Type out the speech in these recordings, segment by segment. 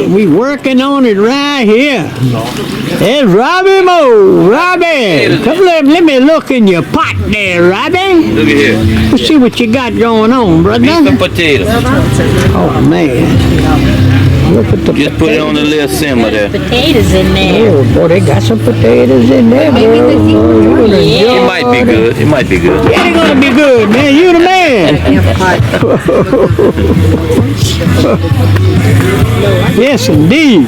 We working on it right here. There's Robbie Moe. Robbie, come let me look in your pot there, Robbie. Look at here. Let's see what you got going on, brother. Beef and potatoes. Oh man, look at the Just put it on the little simmer there. Potatoes in there. Oh boy, they got some potatoes in there, boy. It might be good. It might be good. Yeah, they're gonna be good, man. You the man. Yes, indeed.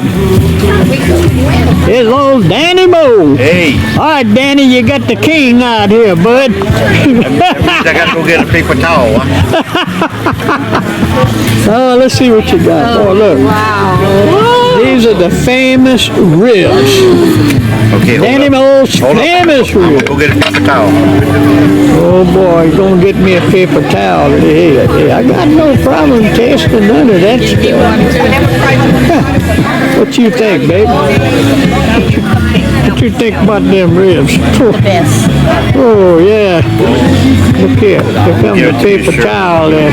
There's old Danny Moe. Hey. All right, Danny, you got the king out here, bud. I got to go get a paper towel. Oh, let's see what you got. Oh, look. Wow. These are the famous ribs. Okay, Danny Moe's famous ribs. Go get a paper towel. Oh boy, you're gonna get me a paper towel. Hey, I got no problem tasting none of that stuff. What you think, baby? What you think about them ribs? The best. Oh yeah. Look here. Here comes the paper towel there.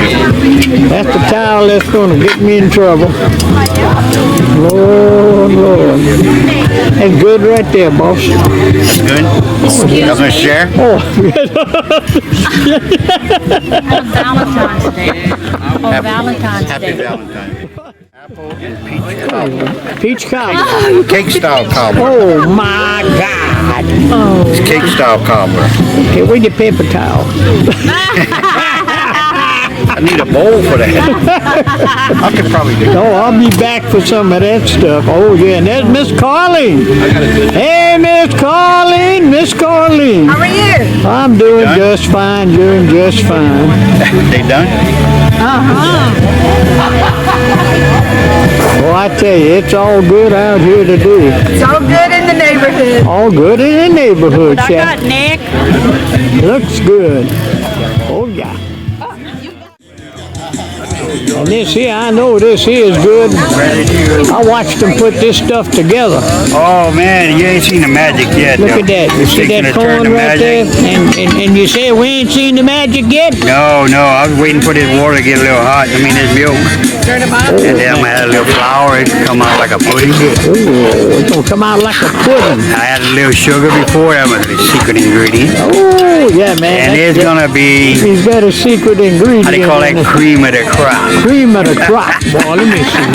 That's the towel that's gonna get me in trouble. Lord, Lord. That's good right there, boss. That's good. Got my share? Oh, Valentine's Day. Oh, Valentine's Happy Day. Valentine's. Apple and peach cobbler. peach cobbler. Cake style cobbler. Oh my God. It's cake style cobbler. Okay, where's your paper towel? I need a bowl for that. I could probably do it. Oh, I'll be back for some of that stuff. Oh yeah, and there's Miss Carleen. Hey, Miss Carleen, Miss Carleen. How are you? I'm doing just fine, doing just fine. They done? Well, I tell you, it's all good out here today. It's all good in the neighborhood. All good in the neighborhood, I chap. got Nick. Looks good. Oh yeah. And this here, I know this here is good. I watched them put this stuff together. Oh man, you ain't seen the magic yet. Look at that. You see that corn right there? And you say we ain't seen the magic yet? No, I was waiting for this water to get a little hot. I mean, this milk. And then I'm gonna add a little flour. It come out like a pudding. Ooh, it's gonna come out like a pudding. I added a little sugar before. That was the secret ingredient. Oh, yeah, man. And it's gonna be, He's got a secret ingredient. how they call that, cream of the crop. Cream of the crop. Boy, let me see.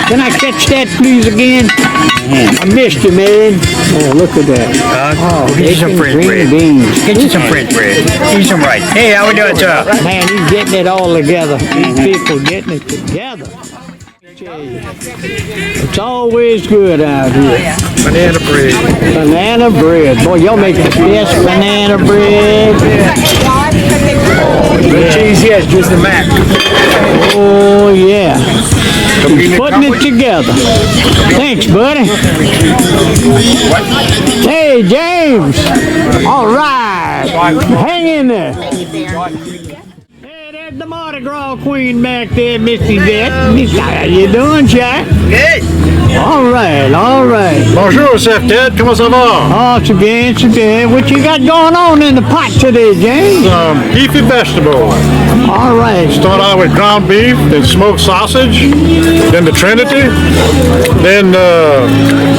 Can I catch that, please, again? I missed you, man. Oh, look at that. Oh, Get you some French bread. beans. Get you some French bread. Get you some rice. Hey, how we doing, sir? Man, he's getting it all together. These people getting it together. It's always good out here. Banana bread. Banana bread. Boy, y'all make the best banana bread. The cheese, yes, just the mac. Oh, yeah. He's putting it together. Thanks, buddy. Hey, James. All right. Hang in there. Hey, there's the Mardi Gras queen back there, Missy Vet. How you doing, Jack? Good. All right, all right. Bonjour, chef Ted. Comment ça va? Oh, c'est bien, c'est bien. What you got going on in the pot today, James? Beefy vegetable. All right. Start out with ground beef, then smoked sausage, then the Trinity. Then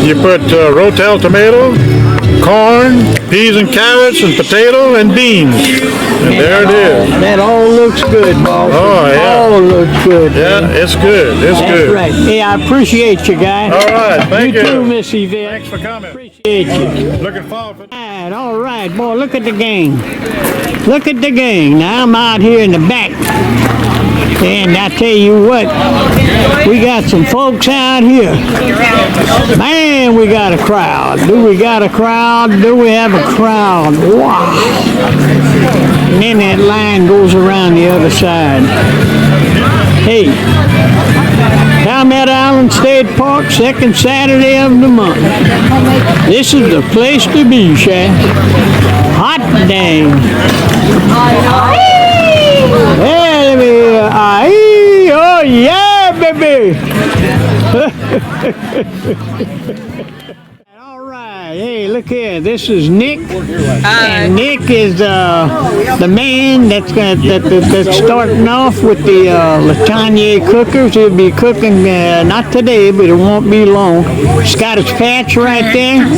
you put Rotel tomato, corn, peas and carrots, and potato and beans. And there it is. That all looks good, boss. Oh, yeah. All looks good. Yeah, man. it's good. It's That's good. right. Hey, I appreciate you, guy. All right, thank you. You too, Miss Yvette. Thanks for coming. Appreciate you. Looking forward for All right, boy, look at the gang. Look at the gang. Now I'm out here in the back. And I tell you what, we got some folks out here. Man, we got a crowd. Do we got a crowd? Do we have a crowd? Wow. And then that line goes around the other side. Hey, Calumet Island State Park, second Saturday of the month. This is the place to be, Shay. Hot dang. Hey, oh yeah, baby. All right, hey, look here. This is Nick, and Nick is the man that's starting off with the Latanier Cookers. He'll be cooking not today, but it won't be long. He's got his patch right there.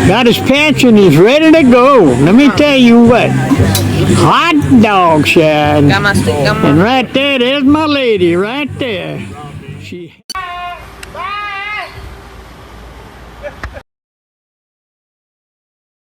Got his patch, and he's ready to go. Let me tell you what. Hot dog shad. And right there's my lady right there. She